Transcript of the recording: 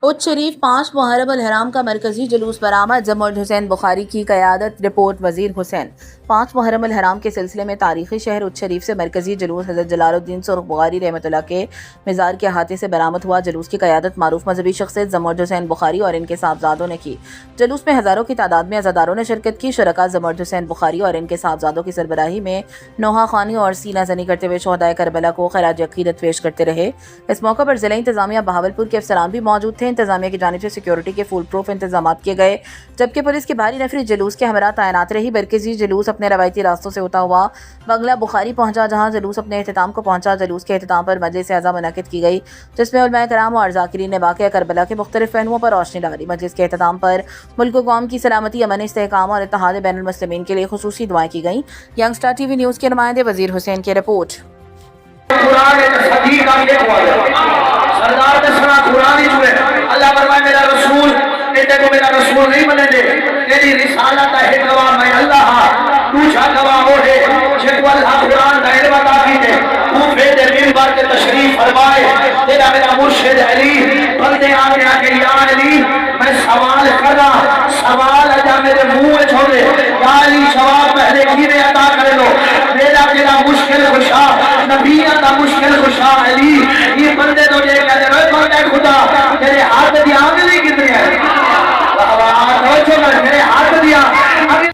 اچ شریف 5 محرم الحرام کا مرکزی جلوس برآمد زمرد حسین بخاری کی قیادت رپورٹ وزیر حسین 5 محرم الحرام کے سلسلے میں تاریخی شہر اچ شریف سے مرکزی جلوس حضرت جلال الدین سرخ بخاری رحمۃ اللہ کے مزار کے احاطے سے برآمد ہوا۔ جلوس کی قیادت معروف مذہبی شخصیت زمرد حسین بخاری اور ان کے صاحبزادوں نے کی۔ جلوس میں ہزاروں کی تعداد میں عزاداروں نے شرکت کی۔ شرکاء زمرد حسین بخاری اور ان کے صاحبزادوں کی سربراہی میں نوحہ خوانی اور سینہ زنی کرتے ہوئے شہدائے کربلا کو خراج عقیدت پیش کرتے رہے۔ اس موقع پر ضلع انتظامیہ بہاولپور کے افسران بھی موجود تھے۔ انتظامیہ کی جانب سے سیکیورٹی کے فول پروف انتظامات کیے گئے، جبکہ پولیس کی بھاری نفری جلوس کے ہمراہ تعینات رہی۔ مرکزی جلوس اپنے روایتی راستوں سے ہوتا ہوا بنگلہ بخاری پہنچا، جہاں جلوس اپنے اختتام کو پہنچا۔ جلوس کے اختتام پر مجلس اعظم منعقد کی گئی، جس میں علماء کرام اور ذاکرین نے واقعہ کربلا کے مختلف پہلوؤں پر روشنی ڈالی۔ مجلس کے اختتام پر ملک و قوم کی سلامتی، امن، استحکام اور اتحاد بین المسلمین کے لیے خصوصی دعائیں کی گئیں۔ Young star T V news کے نمائندے وزیر حسین کی رپورٹ۔ قرآن ایک صدیق کا یہ ہوا ہے، سردار نے سنا قرآن ہی چھوڑے، اللہ فرمائے میرا رسول بیٹے کو میرا رسول نہیں بنے دے، تیری رسالت ہے گواہ میں اللہ، تو چھا گواہ ہو ہے، جب اللہ قرآن کا علم عطا کی دے، تو فیدے منبر کے تشریف فرمائے، تیرا میرا مرشد علی، بندے آگے آگے یا علی، میں سوال کرنا، سوال اجا میرے منہ میں چھوڑے، یا علی جواب پہلے گھیرے عطا کرے لو، میرا تیرا مشکل خوشا، نبیہ کا مشکل خوشا علی، یہ بندے تو یہ کہتے ہیں بندے خدا تیرے ہاتھ دی آنگلی کتنی ہے، میرے ہاتھ دیا